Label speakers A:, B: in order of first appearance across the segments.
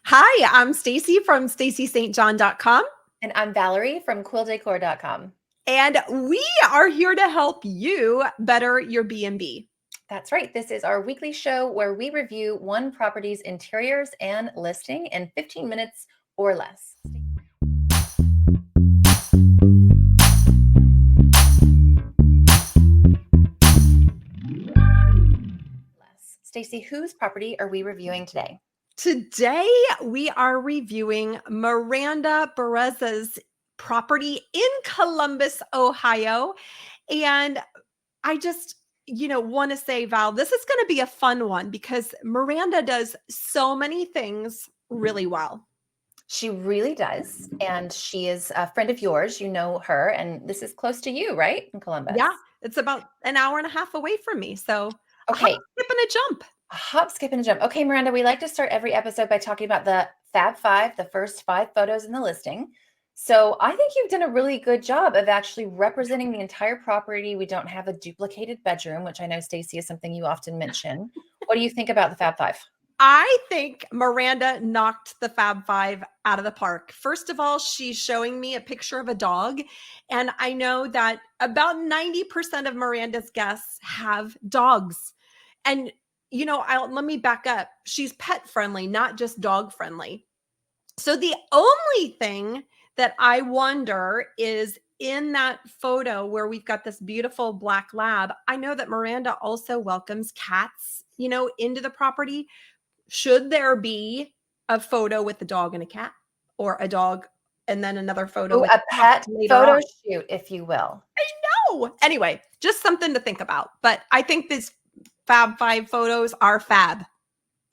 A: Hi, I'm Stacy from stacystjohn.com,
B: And I'm Valerie from quilldecor.com.
A: and we are here to help you better your B&B.
B: That's right. This is our weekly show where we review one property's interiors and listing in 15 minutes or less. Stacy, whose property are we reviewing today?
A: Today, we are reviewing Miranda Bereza's property in Columbus, Ohio. And I just, want to say, Val, this is going to be a fun one because Miranda does so many things really well.
B: She really does. And she is a friend of yours. You know her. And this is close to you, right? In Columbus.
A: Yeah, it's about an hour and a half away from me. So a hop,
B: Okay.
A: skip, and a jump.
B: A hop, skip, and a jump. Okay, Miranda, we like to start every episode by talking about the Fab Five, the first 5 photos in the listing. So I think you've done a really good job of actually representing the entire property. We don't have a duplicated bedroom, which I know, Stacy, is something you often mention. What do you think about the Fab Five?
A: I think Miranda knocked the Fab Five out of the park. First of all, she's showing me a picture of a dog. And I know that about 90% of Miranda's guests have dogs. And, let me back up. She's pet friendly, not just dog friendly. So the only thing that I wonder is in that photo where we've got this beautiful black lab, I know that Miranda also welcomes cats, into the property. Should there be a photo with a dog and a cat, or a dog and then another photo
B: Oh,
A: with
B: a
A: a cat
B: pet
A: later
B: photo
A: on?
B: shoot, if you will.
A: Oh, anyway, just something to think about. But I think these Fab Five photos are fab.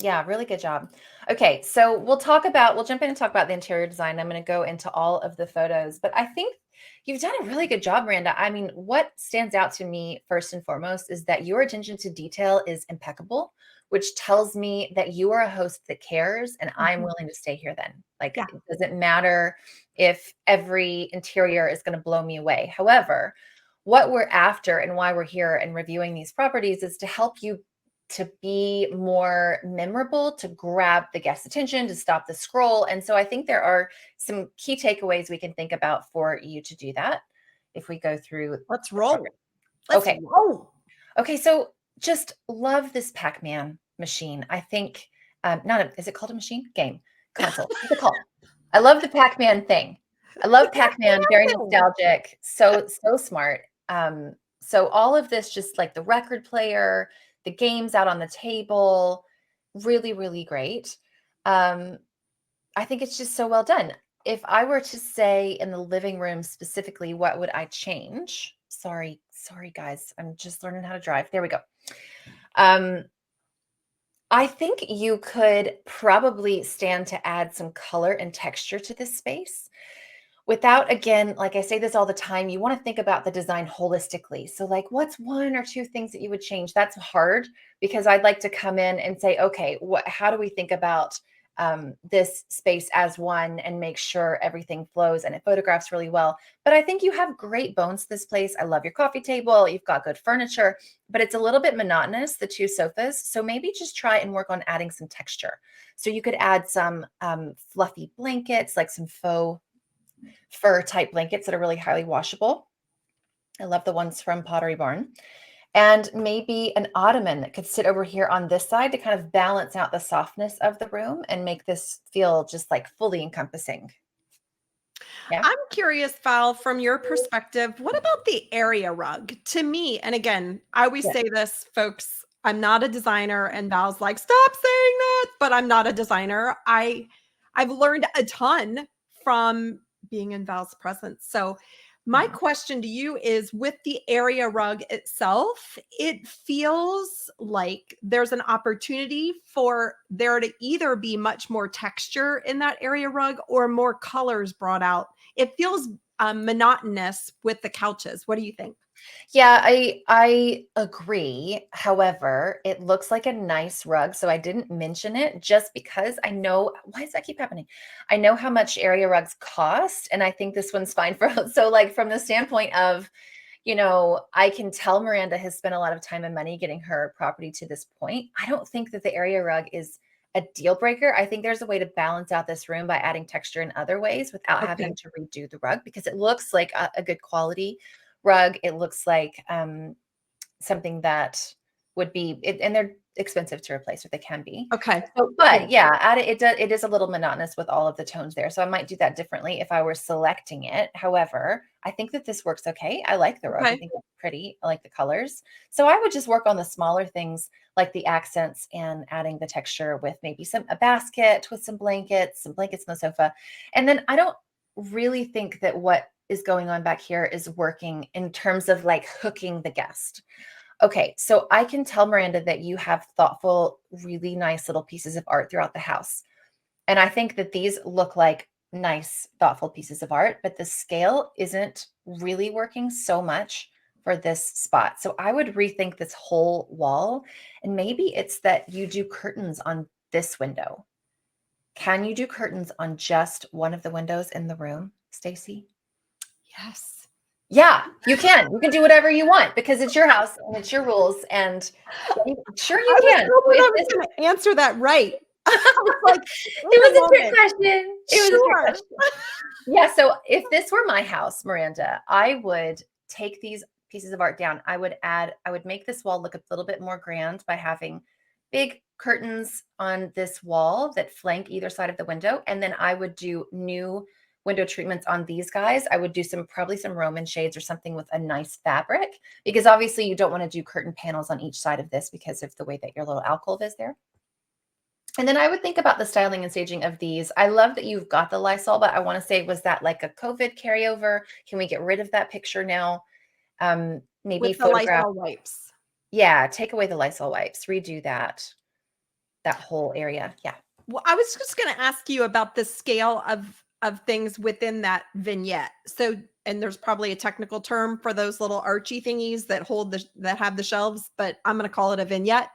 B: Yeah, really good job. Okay, so we'll jump in and talk about the interior design. I'm going to go into all of the photos, but I think you've done a really good job, Miranda. I mean, what stands out to me first and foremost is that your attention to detail is impeccable, which tells me that you are a host that cares, and I'm
A: Mhm.
B: willing to stay here then. Like,
A: Yeah.
B: it doesn't matter if every interior is going to blow me away. However, what we're after and why we're here and reviewing these properties is to help you to be more memorable, to grab the guest's attention, to stop the scroll. And so I think there are some key takeaways we can think about for you to do that if we go through
A: Let's
B: the program.
A: roll. Let's
B: Okay.
A: roll.
B: Okay. So just love this Pac-Man machine. I think, is it called a machine? Game, console. What's it called? I love the Pac-Man thing. I
A: The
B: love Pac-Man, very
A: Pac-Man thing.
B: nostalgic, so smart. So all of this, just like the record player, the games out on the table, really, really great. Um, I think it's just so well done. If I were to say in the living room specifically, what would I change? Sorry, guys. I'm just learning how to drive. There we go. Um, I think you could probably stand to add some color and texture to this space without, again, like I say this all the time, you want to think about the design holistically. So, like, what's one or two things that you would change? That's hard because I'd like to come in and say, okay, how do we think about this space as one and make sure everything flows and it photographs really well? But I think you have great bones to this place. I love your coffee table. You've got good furniture, but it's a little bit monotonous, the two sofas. So maybe just try and work on adding some texture. So you could add some fluffy blankets, like some faux fur type blankets that are really highly washable. I love the ones from Pottery Barn. And maybe an ottoman that could sit over here on this side to kind of balance out the softness of the room and make this feel just like fully encompassing. Yeah.
A: I'm curious, Val, from your perspective, what about the area rug? To me, and again, I always
B: Yeah.
A: say this, folks, I'm not a designer, and Val's like, stop saying that, but I'm not a designer. I've learned a ton from being in Val's presence. So my
B: Mhm.
A: question to you is, with the area rug itself, it feels like there's an opportunity for there to either be much more texture in that area rug or more colors brought out. It feels monotonous with the couches. What do you think?
B: Yeah, I agree. However, it looks like a nice rug, so I didn't mention it just because I know why does that keep happening? I know how much area rugs cost, and I think this one's fine for so like from the standpoint of, I can tell Miranda has spent a lot of time and money getting her property to this point. I don't think that the area rug is a deal breaker. I think there's a way to balance out this room by adding texture in other ways without
A: Okay.
B: having to redo the rug, because it looks like a good quality rug. It looks like something that would be, and they're expensive to replace, or they can be.
A: Okay.
B: So, but
A: Cool.
B: yeah, it is a little monotonous with all of the tones there. So I might do that differently if I were selecting it. However, I think that this works okay. I like the rug. I
A: Okay.
B: think it's pretty. I like the colors. So I would just work on the smaller things like the accents and adding the texture with maybe a basket with some blankets on the sofa. And then I don't really think that what is going on back here is working in terms of like hooking the guest. Okay, so I can tell, Miranda, that you have thoughtful, really nice little pieces of art throughout the house. And I think that these look like nice, thoughtful pieces of art, but the scale isn't really working so much for this spot. So I would rethink this whole wall. And maybe it's that you do curtains on this window. Can you do curtains on just one of the windows in the room, Stacy?
A: Yes.
B: Yeah, you can. You can do whatever you want because it's your house and it's your rules. And sure, you
A: I was
B: can.
A: hoping
B: If
A: I was going to answer that right. I was like,
B: it
A: wait
B: was
A: a
B: a trick
A: moment.
B: question. It was a trick
A: Sure.
B: question. Yeah. So if this were my house, Miranda, I would take these pieces of art down. I would make this wall look a little bit more grand by having big curtains on this wall that flank either side of the window. And then I would do new window treatments on these guys. I would do probably some Roman shades or something with a nice fabric, because obviously you don't want to do curtain panels on each side of this because of the way that your little alcove is there. And then I would think about the styling and staging of these. I love that you've got the Lysol, but I want to say, was that like a COVID carryover? Can we get rid of that picture now? Maybe
A: With the
B: photograph.
A: Lysol wipes.
B: Yeah, take away the Lysol wipes, redo that whole area. Yeah.
A: Well, I was just going to ask you about the scale of things within that vignette. So, and there's probably a technical term for those little archy thingies that that have the shelves, but I'm going to call it a vignette.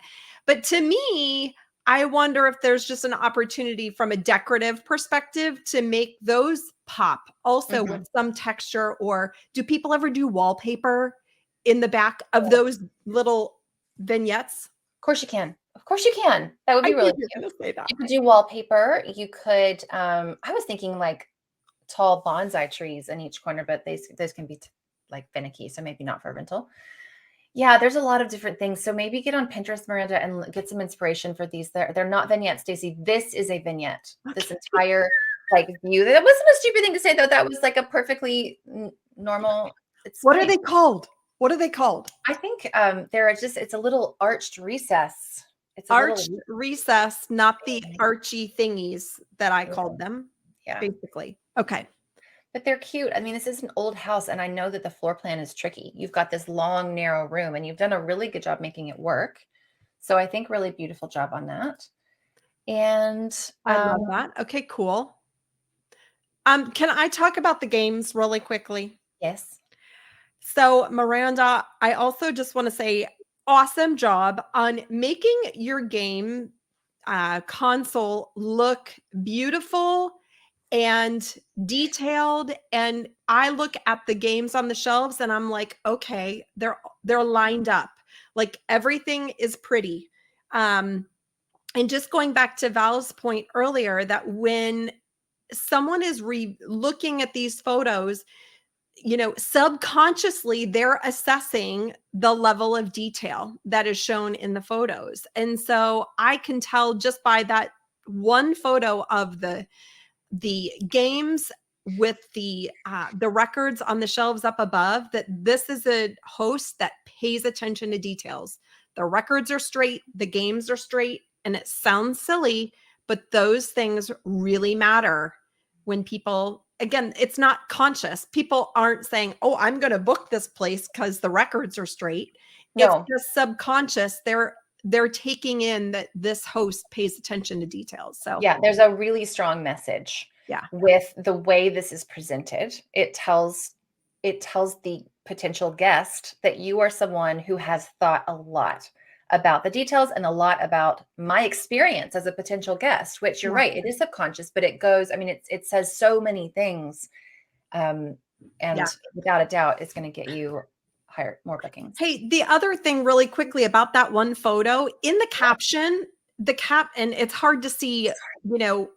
A: But to me, I wonder if there's just an opportunity from a decorative perspective to make those pop also
B: Mhm.
A: with some texture. Or do people ever do wallpaper in the back of
B: Yeah.
A: those little vignettes?
B: Of course you can. Of course you can. That would
A: I
B: be
A: knew
B: really
A: you were
B: cute.
A: going to say that.
B: You could do wallpaper. You could, I was thinking like tall bonsai trees in each corner, but those can be like finicky, so maybe not for rental. Yeah, there's a lot of different things. So maybe get on Pinterest, Miranda, and get some inspiration for these. They're not vignettes, Stacey. This is a vignette. This entire like view. That wasn't a stupid thing to say, though. That was like a perfectly normal. It's
A: What are
B: fine.
A: they called? What are they called?
B: I think it's a little arched recess. It's a
A: Arched
B: little
A: recess, not the archy thingies that I called them,
B: yeah.
A: basically. Okay.
B: But they're cute. I mean, this is an old house, and I know that the floor plan is tricky. You've got this long, narrow room, and you've done a really good job making it work. So I think really beautiful job on that. And
A: I love that. Okay, cool. Can I talk about the games really quickly?
B: yes.
A: So, Miranda, I also just want to say awesome job on making your game console look beautiful and detailed. And I look at the games on the shelves and I'm like, okay, they're lined up. Like everything is pretty. And just going back to Val's point earlier, that when someone is looking at these photos, subconsciously they're assessing the level of detail that is shown in the photos. And so I can tell just by that one photo of the games with the records on the shelves up above that this is a host that pays attention to details. The records are straight, the games are straight, and it sounds silly, but those things really matter when people, again, it's not conscious. People aren't saying, oh, I'm going to book this place because the records are straight. It's
B: No.
A: just subconscious. They're taking in that this host pays attention to details. So
B: Yeah, there's a really strong message.
A: Yeah.
B: With the way this is presented. It tells the potential guest that you are someone who has thought a lot about the details and a lot about my experience as a potential guest, which you're right, it is subconscious, but it goes, I mean, it says so many things. And without a doubt, it's going to get you more bookings.
A: Hey, the other thing really quickly about that one photo in the caption, and it's hard to see,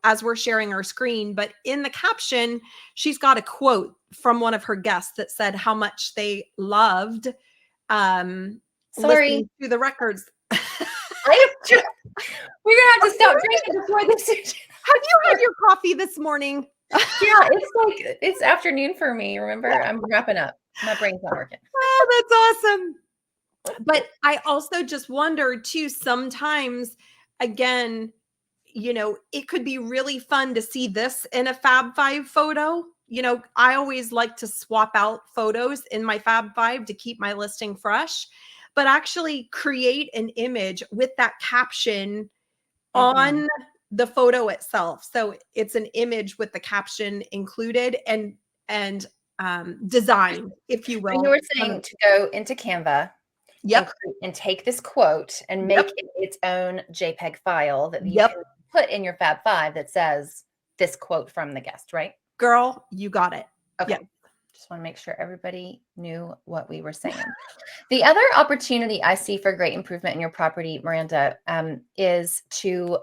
A: as we're sharing our screen, but in the caption, she's got a quote from one of her guests that said how much they loved
B: Sorry.
A: listening to the records.
B: We're gonna have to stop drinking before this.
A: Have you had your coffee this morning?
B: Yeah, it's afternoon for me. Remember, I'm wrapping up. My brain's not working.
A: Oh, that's awesome. But I also just wonder too, sometimes, again, it could be really fun to see this in a Fab Five photo. I always like to swap out photos in my Fab Five to keep my listing fresh, but actually create an image with that caption on the photo itself. So it's an image with the caption included and design, if you will.
B: And you were saying to go into Canva,
A: yep,
B: and take this quote and make it its own JPEG file that you can put in your Fab Five that says this quote from the guest, right?
A: Girl, you got it.
B: Okay. Yep. Just want to make sure everybody knew what we were saying. The other opportunity I see for great improvement in your property, Miranda, is to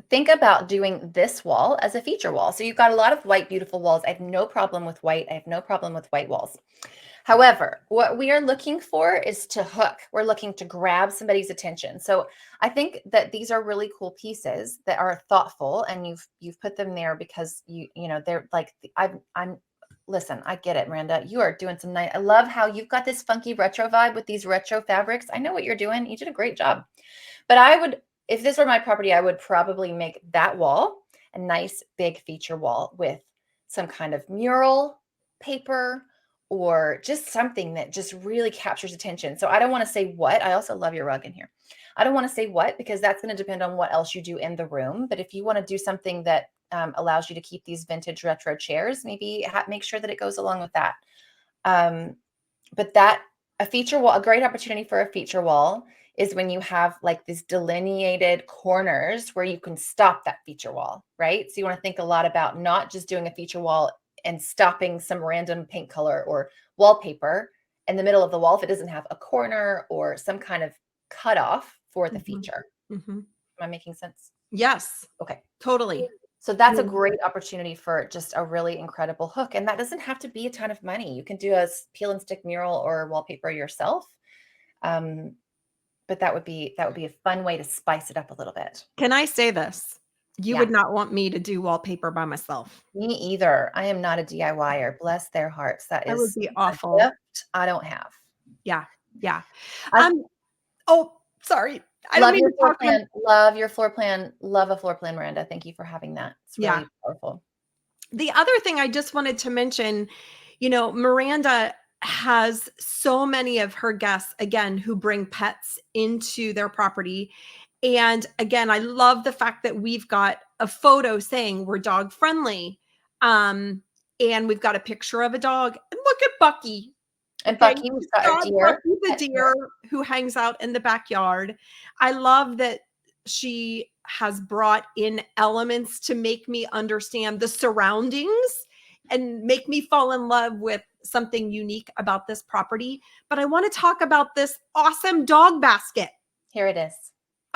B: think about doing this wall as a feature wall. So you've got a lot of white, beautiful walls. I have no problem with white. I have no problem with white walls. However, what we are looking for is to hook. We're looking to grab somebody's attention. So I think that these are really cool pieces that are thoughtful, and you've put them there because they're like, listen, I get it, Miranda. You are doing some nice. I love how you've got this funky retro vibe with these retro fabrics. I know what you're doing. You did a great job. But if this were my property, I would probably make that wall a nice big feature wall with some kind of mural paper, or just something that just really captures attention. So I don't want to say what. I also love your rug in here. I don't want to say what, because that's going to depend on what else you do in the room. But if you want to do something that allows you to keep these vintage retro chairs, maybe make sure that it goes along with that. But a feature wall, a great opportunity for a feature wall is when you have like these delineated corners where you can stop that feature wall, right? So you want to think a lot about not just doing a feature wall and stopping some random paint color or wallpaper in the middle of the wall if it doesn't have a corner or some kind of cutoff for the feature. Am I making sense?
A: Yes.
B: Okay.
A: Totally.
B: So that's a great opportunity for just a really incredible hook. And that doesn't have to be a ton of money. You can do a peel and stick mural or wallpaper yourself. But that would be a fun way to spice it up a little bit.
A: Can I say this? You would not want me to do wallpaper by myself.
B: Me either. I am not a DIYer. Bless their hearts. That
A: would be awful.
B: A gift I don't have.
A: Yeah. Yeah. Sorry. I
B: love your floor plan. Love your floor plan. Love a floor plan, Miranda. Thank you for having that. It's really powerful.
A: The other thing I just wanted to mention, Miranda has so many of her guests, again, who bring pets into their property. And again, I love the fact that we've got a photo saying we're dog friendly. And we've got a picture of a dog. And look at Bucky.
B: And Bucky, we've got a deer.
A: Bucky the deer who hangs out in the backyard. I love that she has brought in elements to make me understand the surroundings and make me fall in love with something unique about this property. But I want to talk about this awesome dog basket.
B: Here it is.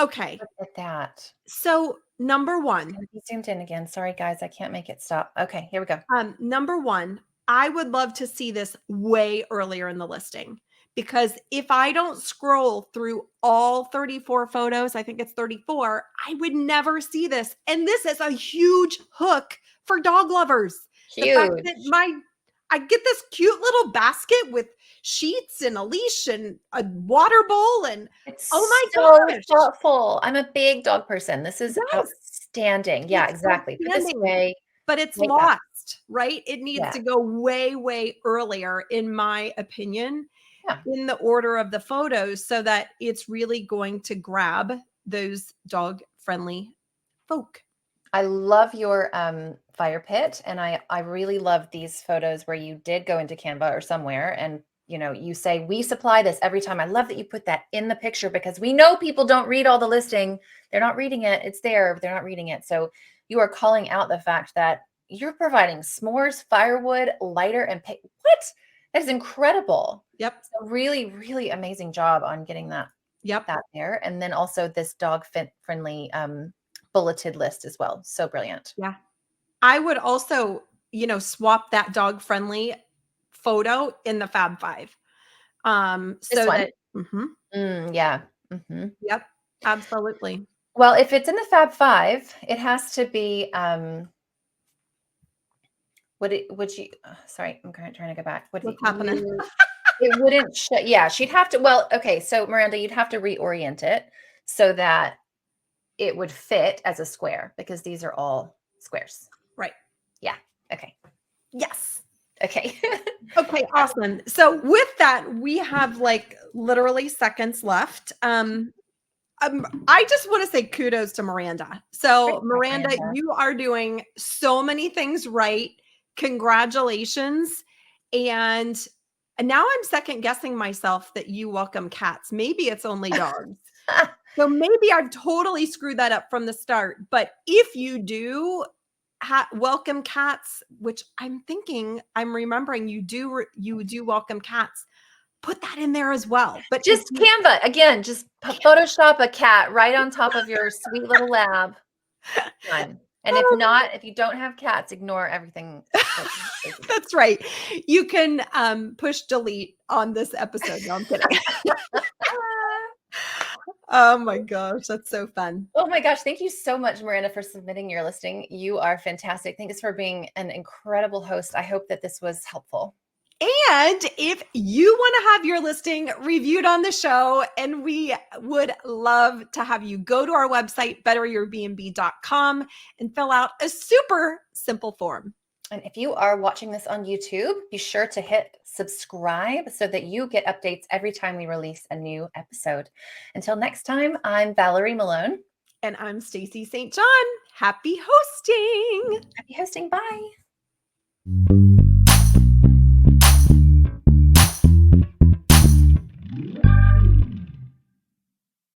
A: Okay.
B: Look at that.
A: So number one.
B: Be zoomed in again. Sorry, guys. I can't make it stop. Okay, here we go.
A: Number one, I would love to see this way earlier in the listing, because if I don't scroll through all 34 photos, I think it's 34, I would never see this. And this is a huge hook for dog lovers.
B: Huge.
A: The fact that I get this cute little basket with sheets and a leash and a water bowl, and
B: it's
A: oh my gosh,
B: thoughtful. I'm a big dog person. This is outstanding. Yeah, exactly. Put this away.
A: But it's lost, right? It needs to go way, way earlier, in my opinion, in the order of the photos, so that it's really going to grab those dog-friendly folk.
B: I love your fire pit, and I really love these photos where you did go into Canva or somewhere, and you say, we supply this every time. I love that you put that in the picture, because we know people don't read all the listing. They're not reading it. It's there, but they're not reading it. So you are calling out the fact that you're providing s'mores, firewood, lighter, and paint. What? That is incredible.
A: Yep.
B: So really, really amazing job on getting that.
A: Yep.
B: that there. And then also this dog friendly bulleted list as well. So brilliant.
A: Yeah. I would also, swap that dog friendly photo in the Fab Five.
B: This
A: So
B: one.
A: that, mhm,
B: Yeah. Mm-hmm.
A: yep, absolutely.
B: Well, if it's in the Fab Five, it has to be, would you, sorry, I'm trying to go back.
A: What's happening?
B: It wouldn't, yeah, she'd have to, well, okay. So Miranda, you'd have to reorient it so that it would fit as a square because these are all squares.
A: Right.
B: Yeah. Okay.
A: Yes.
B: Okay.
A: Okay, awesome. So with that, we have like literally seconds left. I just want to say kudos to Miranda. So,
B: Great,
A: Miranda,
B: Miranda.
A: you are doing so many things right. Congratulations. And now I'm second guessing myself that you welcome cats. Maybe it's only dogs. So maybe I've totally screwed that up from the start. But if you do welcome cats, which I'm remembering you do welcome cats, put that in there as well. But if
B: Just Canva again, just Photoshop a cat right on top of your sweet little lab. Done. And if not, if you don't have cats, ignore everything.
A: That's right. You can push delete on this episode. No, I'm kidding. Oh my gosh, that's so fun.
B: Oh my gosh, thank you so much, Miranda, for submitting your listing. You are fantastic. Thanks for being an incredible host. I hope that this was helpful.
A: And if you want to have your listing reviewed on the show, and we would love to have you go to our website, betteryourbnb.com, and fill out a super simple form.
B: And if you are watching this on YouTube, be sure to hit subscribe so that you get updates every time we release a new episode. Until next time, I'm Valerie Malone.
A: And I'm Stacy St. John. Happy hosting.
B: Happy hosting. Bye.